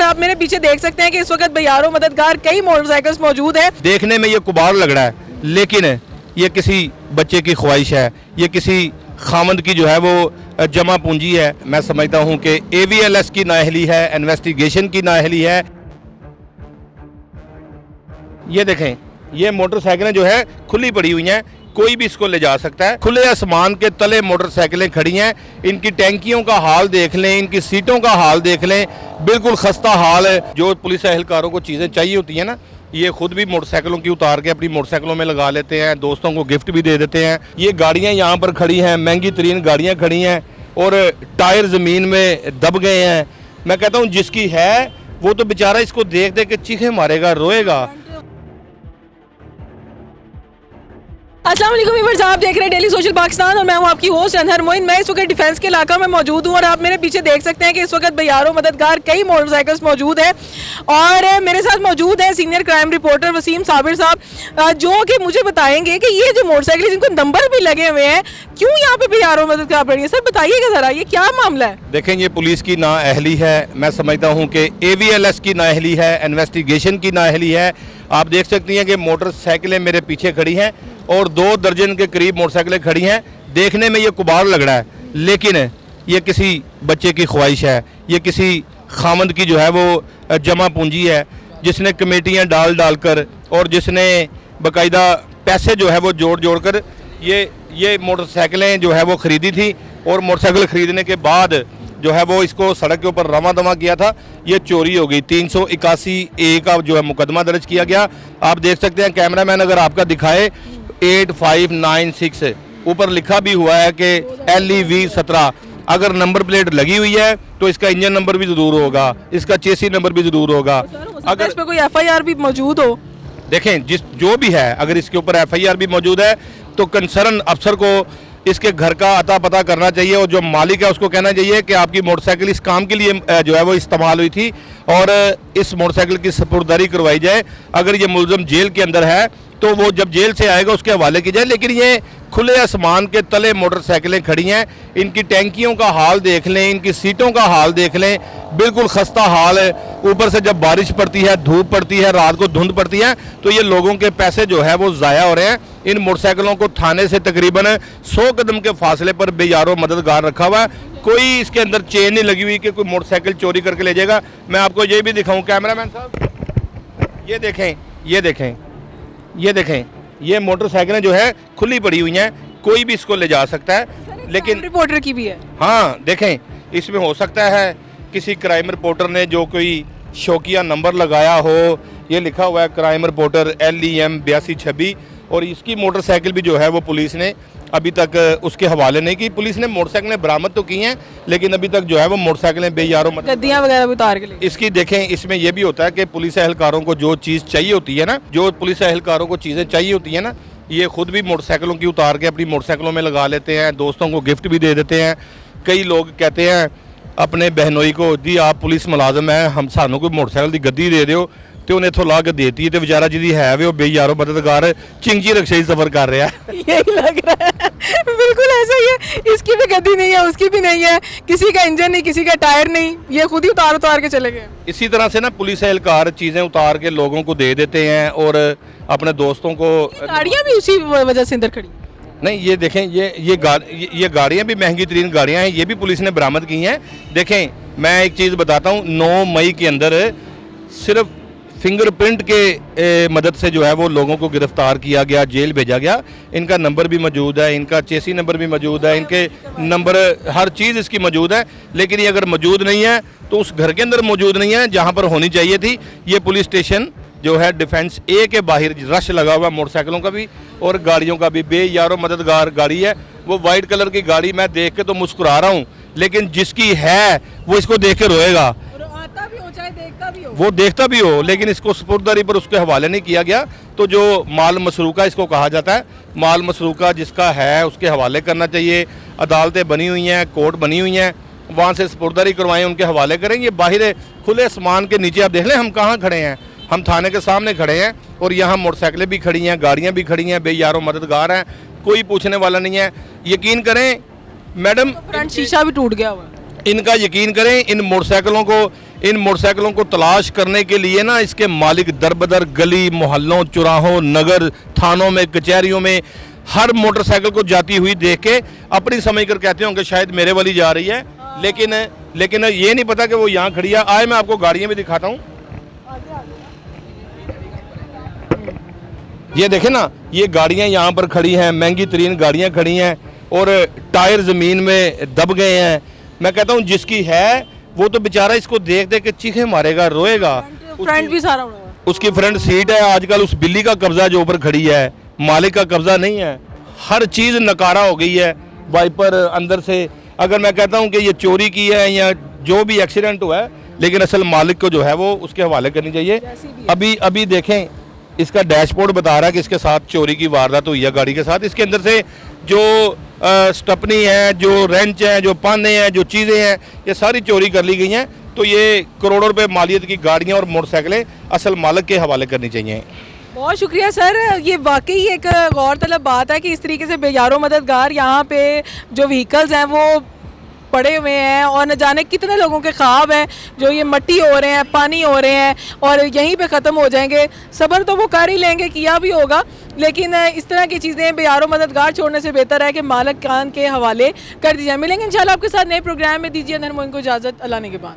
आप मेरे पीछे देख सकते हैं कि इस वक्त बयारों मददगार कई मोटरसाइकिल्स मौजूद है। देखने में ये कुबार लग रहा है, लेकिन ये किसी बच्चे की ख्वाहिश है, ये किसी खामंद की जो है वो जमा पूंजी है। मैं समझता हूँ कि AVLS की नाअहली है, इन्वेस्टिगेशन की नाअहली है। ये देखें, ये मोटरसाइकिलें जो है खुली पड़ी हुई हैं, कोई भी इसको ले जा सकता है। खुले आसमान के तले मोटरसाइकिलें खड़ी हैं। इनकी टैंकियों का हाल देख लें, इनकी सीटों का हाल देख लें, बिल्कुल खस्ता हाल है। जो पुलिस एहलकारों को चीज़ें चाहिए होती हैं ना, ये खुद भी मोटरसाइकिलों की उतार के अपनी मोटरसाइकिलों में लगा लेते हैं, दोस्तों को गिफ्ट भी दे देते हैं। ये गाड़ियाँ यहाँ पर खड़ी हैं, महंगी तरीन गाड़ियाँ खड़ी हैं और टायर ज़मीन में दब गए हैं। मैं कहता हूँ जिसकी है वो तो बेचारा इसको देख देख के चीखे मारेगा, रोएगा। अस्सलाम वालेकुम व्यूअर्स, आप देख रहे हैं डेली सोशल पाकिस्तान और मैं हूं आपकी होस्ट अनहर मोइन। मैं इस वक्त डिफेंस के इलाका में मौजूद हूं और आप मेरे पीछे देख सकते हैं कि इस वक्त बयारों मददगार कई मोटरसाइकिल्स मौजूद है और मेरे साथ मौजूद है senior crime reporter Waseem Sabir साहब, जो कि मुझे बताएंगे कि ये जो मोटरसाइकिल जिनको नंबर भी लगे हुए हैं क्यों यहाँ पे बयारों मददगार पड़ी है। सर बताइएगा ज़रा, ये क्या मामला है? देखें, ये पुलिस की नाअहली है। मैं समझता हूँ कि AVLS की नाअहली है, इन्वेस्टिगेशन की नाअहली है। आप देख सकती हैं कि मोटरसाइकिलें मेरे पीछे खड़ी हैं और 2 दर्जन के करीब मोटरसाइकिलें खड़ी हैं। देखने में ये कुबार लग रहा है, लेकिन ये किसी बच्चे की ख्वाहिश है, ये किसी खामंद की जो है वो जमा पूंजी है, जिसने कमेटियां डाल डाल कर और जिसने बाकायदा पैसे जो है वो जोड़ जोड़ कर ये मोटरसाइकिलें जो है वो ख़रीदी थी और मोटरसाइकिल ख़रीदने के बाद जो है वो इसको सड़क के ऊपर रवा दवा किया था। ये चोरी हो गई। 381A का जो है मुकदमा दर्ज किया गया। आप देख सकते हैं, कैमरामैन अगर आपका दिखाए, 8596 ऊपर लिखा भी हुआ है कि LEV 17। अगर नंबर प्लेट लगी हुई है तो इसका इंजन नंबर भी ज़रूर होगा, इसका चेसी नंबर भी ज़रूर होगा। अगर इस पे कोई FIR भी मौजूद हो, देखें जो भी है, अगर इसके ऊपर FIR भी मौजूद है तो कंसर्न अफसर को इसके घर का अता पता करना चाहिए और जो मालिक है उसको कहना चाहिए कि आपकी मोटरसाइकिल इस काम के लिए जो है वो इस्तेमाल हुई थी और इस मोटरसाइकिल की सपुर्दगी करवाई जाए। अगर ये मुलजम जेल के अंदर है तो वो जब जेल से आएगा उसके हवाले की जाए। लेकिन ये खुले आसमान के तले मोटरसाइकिलें खड़ी हैं, इनकी टैंकियों का हाल देख लें, इनकी सीटों का हाल देख लें, बिल्कुल खस्ता हाल है। ऊपर से जब बारिश पड़ती है, धूप पड़ती है, रात को धुंध पड़ती है तो ये लोगों के पैसे जो है वो ज़ाया हो रहे हैं। इन मोटरसाइकिलों को थाने से तकरीबन 100 कदम के फासले पर बेयारों मददगार रखा हुआ है। कोई इसके अंदर चेन नहीं लगी हुई कि कोई मोटरसाइकिल चोरी करके ले जाएगा। मैं आपको ये भी दिखाऊं कैमरामैन साहब, ये देखें, ये देखें, ये देखें, ये मोटरसाइकिलें जो है खुली पड़ी हुई हैं, कोई भी इसको ले जा सकता है। लेकिन रिपोर्टर की भी है। हाँ देखें, इसमें हो सकता है किसी क्राइम रिपोर्टर ने जो कोई शौकिया नंबर लगाया हो। ये लिखा हुआ है क्राइम रिपोर्टर LEM 8226 और इसकी मोटरसाइकिल भी जो है वो पुलिस ने अभी तक उसके हवाले नहीं की। पुलिस ने मोटरसाइकिलें बरामद तो की हैं लेकिन अभी तक जो है वो मोटरसाइकिलें बेयारों गद्दियां वगैरह भी उतार के ले। इसकी देखें, इसमें यह भी होता है कि पुलिस एहलकारों को जो चीज़ चाहिए होती है ना, जो पुलिस एहलकारों को चीज़ें चाहिए होती हैं ना, ये खुद भी मोटरसाइकिलों की उतार के अपनी मोटरसाइकिलों में लगा लेते हैं, दोस्तों को गिफ्ट भी दे देते हैं। कई लोग कहते हैं अपने बहनोई को, जी आप पुलिस मुलाजम है, हम सानू कोई मोटरसाइकिल की गद्दी दे दो, तो उन्हें इत्थों ला के देती है तो बेचारा जी है वो बेयारों मददगार चिंगी रक्शे सफर कर रहा है। यही लग रहा है, बिल्कुल ऐसा ही है। इसकी भी गद्दी नहीं है, उसकी भी नहीं है, किसी का इंजन नहीं, किसी का टायर नहीं, ये खुद ही उतार के चले गए। इसी तरह से ना पुलिस एहलकार चीज़ें उतार के लोगों को दे देते हैं और अपने दोस्तों को। गाड़ियाँ भी उसी वजह से अंदर खड़ी नहीं, ये देखें, ये गाड़ियाँ भी महंगी तरीन गाड़ियाँ हैं, ये भी पुलिस ने बरामद की हैं। देखें, मैं एक चीज़ बताता हूँ, 9 मई के अंदर सिर्फ फिंगरप्रिंट के मदद से जो है वो लोगों को गिरफ्तार किया गया, जेल भेजा गया। इनका नंबर भी मौजूद है, इनका चेसी नंबर भी मौजूद है, इनके नंबर, हर चीज़ इसकी मौजूद है। लेकिन ये अगर मौजूद नहीं है तो उस घर के अंदर मौजूद नहीं है जहाँ पर होनी चाहिए थी। ये पुलिस स्टेशन जो है डिफेंस A के बाहर रश लगा हुआ मोटरसाइकिलों का भी और गाड़ियों का भी। बेयारों मददगार गाड़ी है, वो वाइट कलर की गाड़ी। मैं देख के तो मुस्कुरा रहा हूँ, लेकिन जिसकी है वो इसको देख के रोएगा। वो देखता भी हो लेकिन इसको सपुर्दगी पर उसके हवाले नहीं किया गया। तो जो माल मसरूका इसको कहा जाता है, माल मसरूका जिसका है उसके हवाले करना चाहिए। अदालतें बनी हुई हैं, कोर्ट बनी हुई हैं, वहाँ से सपुर्दगी करवाएं, उनके हवाले करें। ये बाहर खुले आसमान के नीचे आप देख लें हम कहाँ खड़े हैं, हम थाने के सामने खड़े हैं और यहाँ मोटरसाइकिलें भी खड़ी हैं, गाड़ियाँ भी खड़ी हैं, बेयारों मददगार हैं, कोई पूछने वाला नहीं है। यकीन करें मैडम, फ्रंट शीशा भी टूट गया हुआ है। इनका यकीन करें, इन मोटरसाइकिलों को इन मोटरसाइकिलों को तलाश करने के लिए ना इसके मालिक दर बदर गली मोहल्लों चौराहों नगर थानों में कचहरियों में हर मोटरसाइकिल को जाती हुई देख के अपनी समझ कर कहते होंगे शायद मेरे वाली जा रही है, लेकिन ये नहीं पता कि वो यहाँ खड़ी है। आए मैं आपको गाड़ियाँ भी दिखाता हूँ। ये देखें ना, ये गाड़ियाँ यहाँ पर खड़ी हैं, महंगी तरीन गाड़ियाँ खड़ी हैं और टायर ज़मीन में दब गए हैं। मैं कहता हूँ जिसकी है वो तो बेचारा इसको देख देख के चीखे मारेगा, रोएगा। फ्रंट भी सारा उड़ा हुआ है। उसकी फ्रंट सीट है, आजकल उस बिल्ली का कब्जा जो ऊपर खड़ी है, मालिक का कब्जा नहीं है। हर चीज़ नकारा हो गई है, वाइपर अंदर से। अगर मैं कहता हूँ कि ये चोरी की है या जो भी एक्सीडेंट हुआ है, लेकिन असल मालिक को जो है वो उसके हवाले करनी चाहिए। अभी देखें, इसका डैशबोर्ड बता रहा है कि इसके साथ चोरी की वारदात हुई है गाड़ी के साथ। इसके अंदर से जो स्टपनी है, जो रेंच है, जो पाने हैं, जो चीज़ें हैं, ये सारी चोरी कर ली गई हैं। तो ये करोड़ों रुपए मालियत की गाड़ियां और मोटरसाइकिलें असल मालिक के हवाले करनी चाहिए। बहुत शुक्रिया सर, ये वाकई एक गौरतलब बात है कि इस तरीके से बेयारो मददगार यहाँ पे जो व्हीकल्स हैं वो पड़े हुए हैं और न जाने कितने लोगों के ख्वाब हैं जो ये मट्टी हो रहे हैं, पानी हो रहे हैं और यहीं पे ख़त्म हो जाएंगे। सब्र तो वो कर ही लेंगे, किया भी होगा, लेकिन इस तरह की चीज़ें बेयारो मददगार छोड़ने से बेहतर है कि मालिक कान के हवाले कर दी जाए। मिलेंगे इंशाल्लाह आपके साथ नए प्रोग्राम में। दीजिए अनहर मोइन को इजाज़त, अल्लाह ने के बाद।